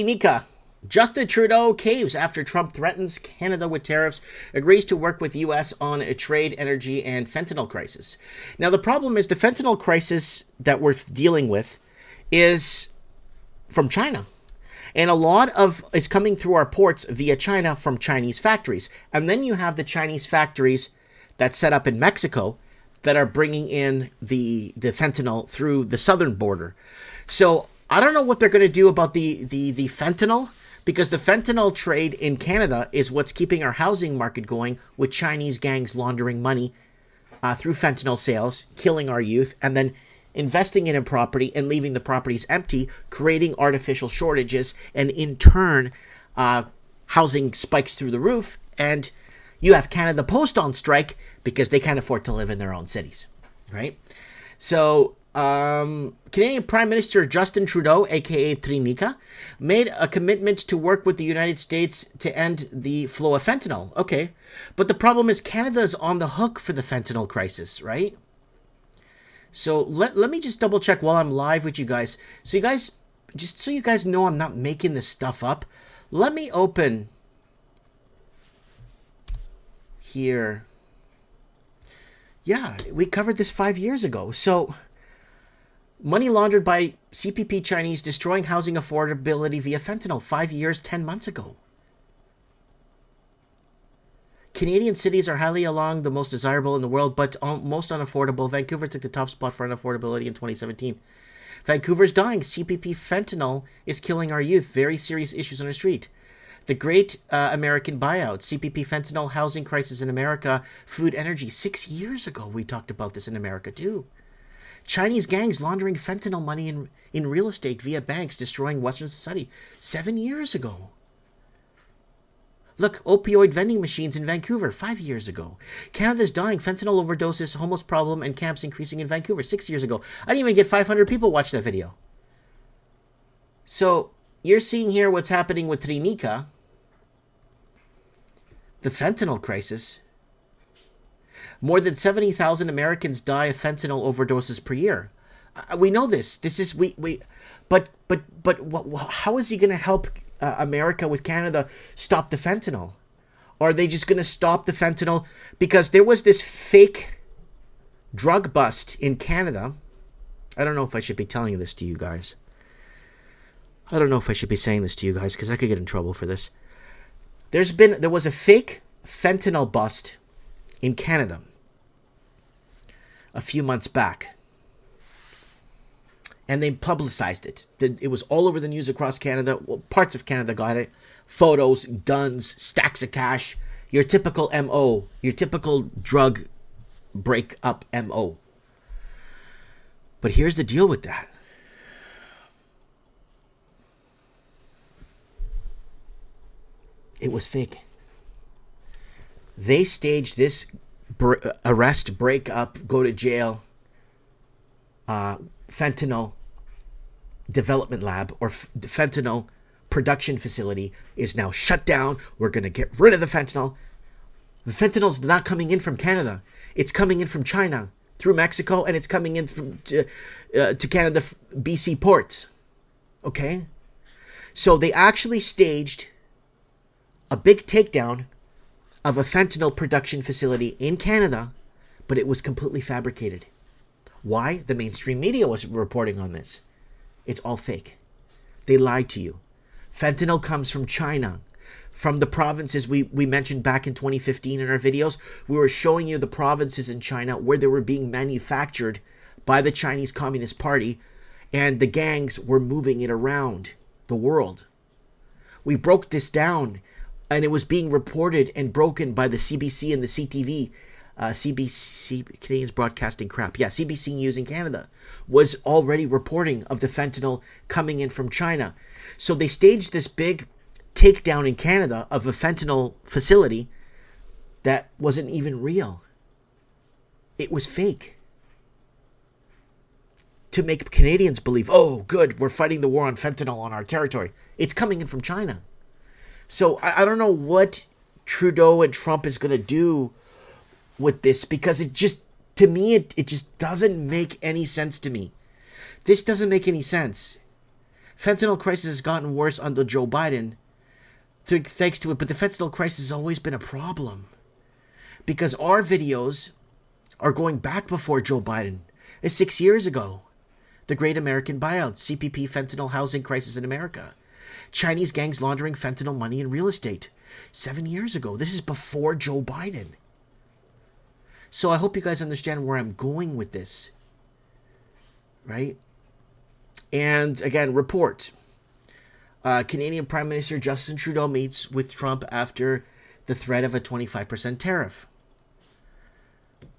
Nika. Justin Trudeau caves after Trump threatens Canada with tariffs, agrees to work with U.S. on a trade, energy, and fentanyl crisis. Now, the problem is the fentanyl crisis that we're dealing with is from China. And a lot of is coming through our ports via China from Chinese factories. And then you have the Chinese factories that set up in Mexico that are bringing in the fentanyl through the southern border. So I don't know what they're going to do about the fentanyl, because the fentanyl trade in Canada is what's keeping our housing market going, with Chinese gangs laundering money through fentanyl sales, killing our youth, and then investing in a property and leaving the properties empty, creating artificial shortages, and in turn, housing spikes through the roof, and you have Canada Post on strike because they can't afford to live in their own cities, right? So Canadian Prime Minister Justin Trudeau, aka Trinika, made a commitment to work with the United States to end the flow of fentanyl. Okay, but the problem is Canada is on the hook for the fentanyl crisis, right? So let me just double check while I'm live with you guys. So you guys know I'm not making this stuff up. Let me open here. Yeah, we covered this 5 years ago. So money laundered by CPP Chinese destroying housing affordability via fentanyl 5 years, 10 months ago. Canadian cities are highly along the most desirable in the world, but most unaffordable. Vancouver took the top spot for unaffordability in 2017. Vancouver's dying. CPP fentanyl is killing our youth. Very serious issues on the street. The Great American Buyout. CPP fentanyl housing crisis in America. Food, energy. 6 years ago, we talked about this in America, too. Chinese gangs laundering fentanyl money in real estate via banks, destroying Western society 7 years ago. Look, opioid vending machines in Vancouver 5 years ago. Canada's dying. Fentanyl overdoses, homeless problem, and camps increasing in Vancouver 6 years ago. I didn't even get 500 people watch that video. So you're seeing here what's happening with Trinika, the fentanyl crisis. More than 70,000 Americans die of fentanyl overdoses per year. We know this. This is but how is he going to help America with Canada stop the fentanyl? Or are they just going to stop the fentanyl? Because there was this fake drug bust in Canada. I don't know if I should be telling this to you guys. I don't know if I should be saying this to you guys because I could get in trouble for this. There was a fake fentanyl bust in Canada a few months back, and they publicized it. It was all over the news across Canada. Well, parts of Canada got it. Photos, guns, stacks of cash. Your typical MO. Your typical drug break-up MO. But here's the deal with that. It was fake. They staged this arrest, break up, go to jail, fentanyl development lab or fentanyl production facility is now shut down. We're going to get rid of the fentanyl. The fentanyl's not coming in from Canada. It's coming in from China through Mexico, and it's coming in from to Canada, BC ports. Okay? So they actually staged a big takedown of a fentanyl production facility in Canada, but it was completely fabricated. Why? The mainstream media was reporting on this. It's all fake. They lied to you. Fentanyl comes from China, from the provinces we mentioned back in 2015 in our videos. We were showing you the provinces in China where they were being manufactured by the Chinese Communist Party, and the gangs were moving it around the world. We broke this down, and it was being reported and broken by the CBC and the CTV, CBC, Canadians Broadcasting Crap. Yeah, CBC News in Canada was already reporting of the fentanyl coming in from China. So they staged this big takedown in Canada of a fentanyl facility that wasn't even real. It was fake. To make Canadians believe, oh, good, we're fighting the war on fentanyl on our territory. It's coming in from China. So I don't know what Trudeau and Trump is going to do with this, because it just, to me, it just doesn't make any sense to me. This doesn't make any sense. Fentanyl crisis has gotten worse under Joe Biden, thanks to it. But the fentanyl crisis has always been a problem because our videos are going back before Joe Biden. It's 6 years ago. The Great American Buyout, CCP fentanyl housing crisis in America. Chinese gangs laundering fentanyl money in real estate. 7 years ago. This is before Joe Biden. So I hope you guys understand where I'm going with this. Right? And again, report. Canadian Prime Minister Justin Trudeau meets with Trump after the threat of a 25% tariff.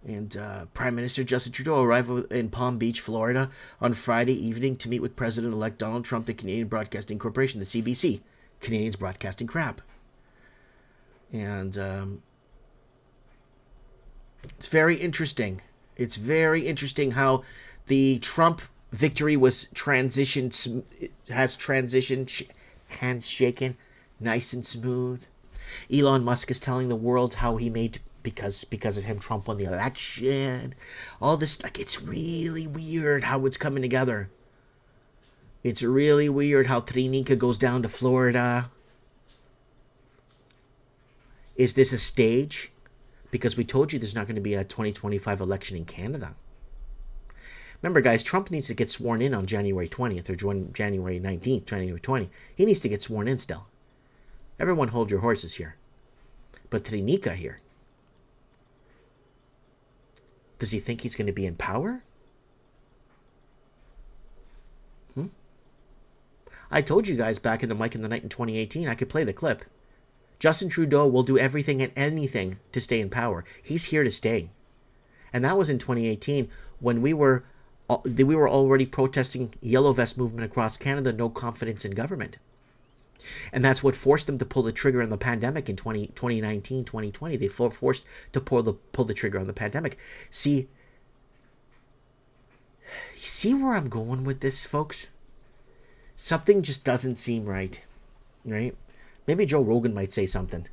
And Prime Minister Justin Trudeau arrived in Palm Beach, Florida on Friday evening to meet with President-elect Donald Trump, the Canadian Broadcasting Corporation, the CBC, Canadians Broadcasting Crap. And it's very interesting. It's very interesting how the Trump victory has transitioned, hands shaken, nice and smooth. Elon Musk is telling the world how he made, because of him, Trump won the election. All this, like, it's really weird how it's coming together. It's really weird how Trinica goes down to Florida. Is this a stage? Because we told you there's not going to be a 2025 election in Canada. Remember, guys, Trump needs to get sworn in on January 20th or January 19th, January 20th. He needs to get sworn in still. Everyone hold your horses here. But Trinica here, does he think he's going to be in power? I told you guys back in the Mike in the Night in 2018, I could play the clip. Justin Trudeau will do everything and anything to stay in power. He's here to stay. And that was in 2018 when we were already protesting Yellow Vest movement across Canada, no confidence in government. And that's what forced them to pull the trigger on the pandemic in 2019, 2020. They were forced to pull the trigger on the pandemic. See where I'm going with this, folks? Something just doesn't seem right, right? Maybe Joe Rogan might say something.